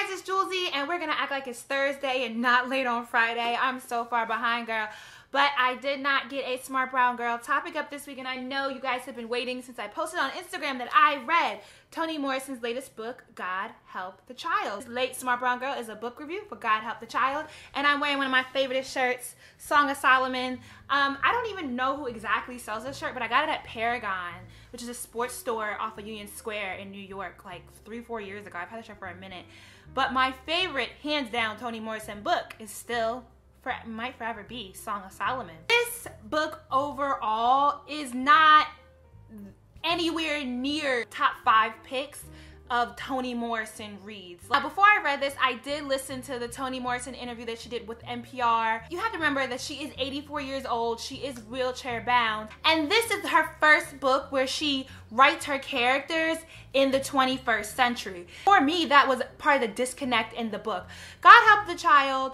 guys, it's Jouelzy, and we're gonna act like it's Thursday and not late on Friday. I'm so far behind, girl. But I did not get a Smart Brown Girl topic up this week, and I know you guys have been waiting since I posted on Instagram that I read Toni Morrison's latest book, God Help the Child. This late Smart Brown Girl is a book review for God Help the Child, and I'm wearing one of my favorite shirts, Song of Solomon. I don't even know who exactly sells this shirt, but I got it at Paragon, which is a sports store off of Union Square in New York, like 3-4 years ago. I've had the shirt for a minute. But my favorite, hands down, Toni Morrison book is still, might forever be, Song of Solomon. This book overall is not anywhere near top 5 picks of Toni Morrison reads. Before I read this, I did listen to the Toni Morrison interview that she did with NPR. You have to remember that she is 84 years old, she is wheelchair bound, and this is her first book where she writes her characters in the 21st century. For me, that was part of the disconnect in the book. God Help the Child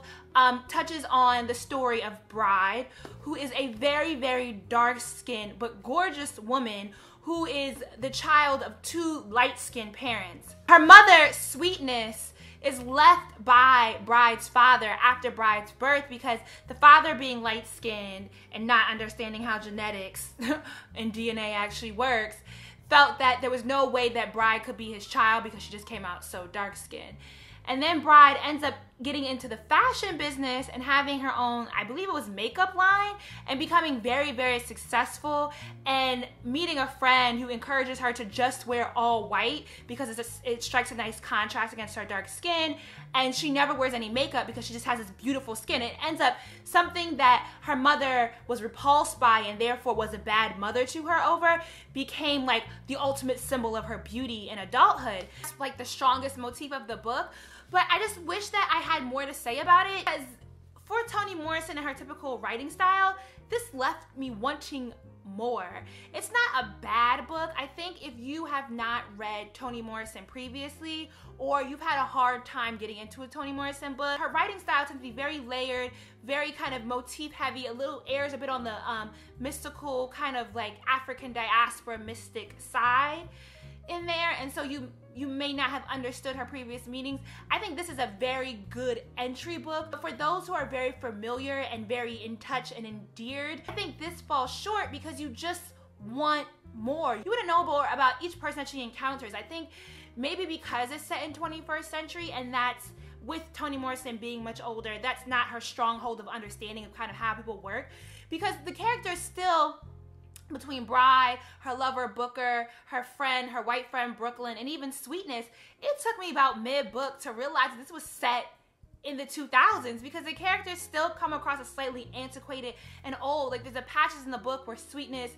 touches on the story of Bride, who is a very, very dark-skinned but gorgeous woman who is the child of 2 light-skinned parents. Her mother, Sweetness, is left by Bride's father after Bride's birth because the father, being light-skinned and not understanding how genetics and DNA actually works, felt that there was no way that Bride could be his child because she just came out so dark-skinned. And then Bride ends up getting into the fashion business and having her own, I believe it was makeup line, and becoming very, very successful, and meeting a friend who encourages her to just wear all white because it strikes a nice contrast against her dark skin, and she never wears any makeup because she just has this beautiful skin. It ends up something that her mother was repulsed by and therefore was a bad mother to her over, became like the ultimate symbol of her beauty in adulthood. It's like the strongest motif of the book. But I just wish that I had more to say about it, because for Toni Morrison and her typical writing style, this left me wanting more. It's not a bad book. I think if you have not read Toni Morrison previously, or you've had a hard time getting into a Toni Morrison book, her writing style tends to be very layered, very kind of motif heavy, airs a bit on the mystical, kind of like African diaspora mystic side in there, and so you may not have understood her previous meanings. I think this is a very good entry book, but for those who are very familiar and very in touch and endeared, I think this falls short because you just want more. You want to know more about each person that she encounters. I think maybe because it's set in 21st century, and that's with Toni Morrison being much older, that's not her stronghold of understanding of kind of how people work, because the characters still, between Bride, her lover Booker, her friend, her white friend Brooklyn, and even Sweetness, it took me about mid-book to realize that this was set in the 2000s, because the characters still come across as slightly antiquated and old. Like, there's a passage in the book where Sweetness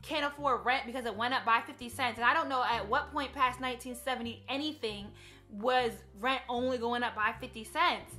can't afford rent because it went up by 50 cents. And I don't know at what point past 1970 anything was rent only going up by 50 cents.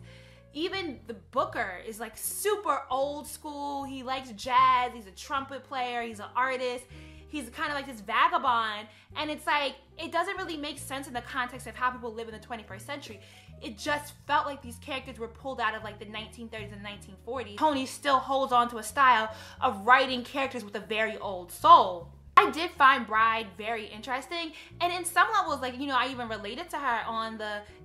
Even the Booker is like super old school. He likes jazz. He's a trumpet player. He's an artist. He's kind of like this vagabond. And it's like, it doesn't really make sense in the context of how people live in the 21st century. It just felt like these characters were pulled out of like the 1930s and 1940s. Toni still holds on to a style of writing characters with a very old soul. I did find Bride very interesting, and in some levels, like, you know, I even related to her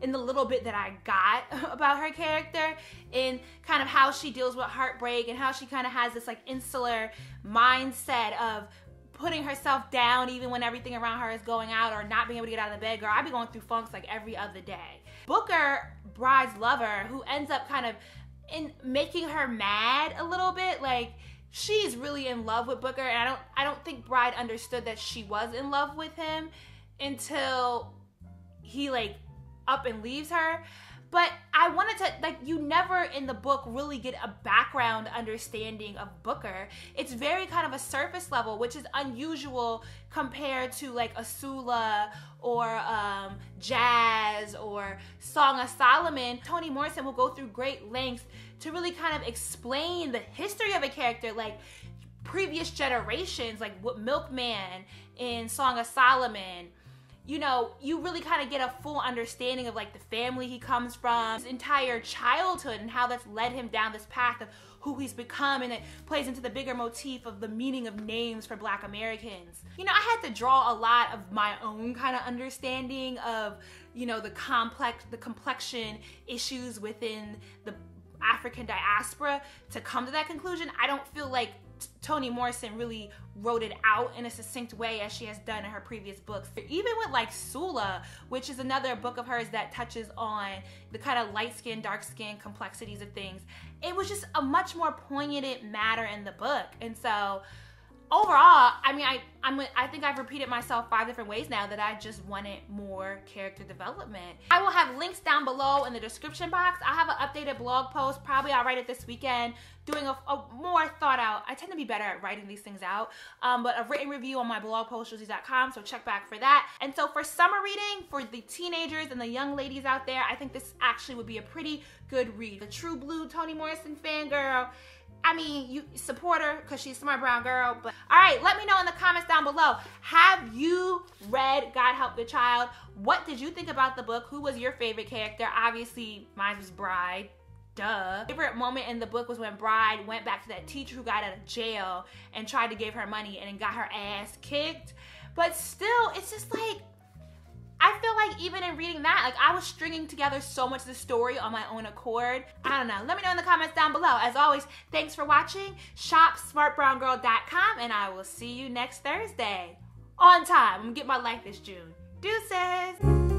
in the little bit that I got about her character, in kind of how she deals with heartbreak and how she kind of has this like insular mindset of putting herself down even when everything around her is going out, or not being able to get out of the bed. Girl, I be going through funks like every other day. Booker, Bride's lover, who ends up kind of making her mad a little bit, like, she's really in love with Booker, and I don't think Bride understood that she was in love with him until he like up and leaves her. But I wanted to, like, you never in the book really get a background understanding of Booker. It's very kind of a surface level, which is unusual compared to like Asula or Jazz or Song of Solomon. Toni Morrison will go through great lengths to really kind of explain the history of a character, like previous generations, like what Milkman in Song of Solomon. You know, you really kind of get a full understanding of like the family he comes from, his entire childhood, and how that's led him down this path of who he's become, and it plays into the bigger motif of the meaning of names for Black Americans. You know, I had to draw a lot of my own kind of understanding of you know, the complexion issues within the African diaspora to come to that conclusion. I don't feel like Toni Morrison really wrote it out in a succinct way as she has done in her previous books. Even with like Sula, which is another book of hers that touches on the kind of light skin, dark skin complexities of things, it was just a much more poignant matter in the book. And so overall, I mean, I think I've repeated myself 5 different ways now that I just wanted more character development. I will have links down below in the description box. I'll have an updated blog post. Probably I'll write it this weekend, doing a more thought out. I tend to be better at writing these things out, but a written review on my blog post, jouelzy.com, so check back for that. And so for summer reading, for the teenagers and the young ladies out there, I think this actually would be a pretty good read. The true blue Toni Morrison fangirl. I mean, you support her because she's a smart brown girl. But all right, let me know in the comments down below. Have you read God Help the Child? What did you think about the book? Who was your favorite character? Obviously, mine was Bride. Duh. Favorite moment in the book was when Bride went back to that teacher who got out of jail and tried to give her money and then got her ass kicked. But still, it's just like, I feel like even in reading that, like I was stringing together so much of the story on my own accord. I don't know. Let me know in the comments down below. As always, thanks for watching. Shop smartbrowngirl.com, and I will see you next Thursday. On time. I'm gonna get my life this June. Deuces.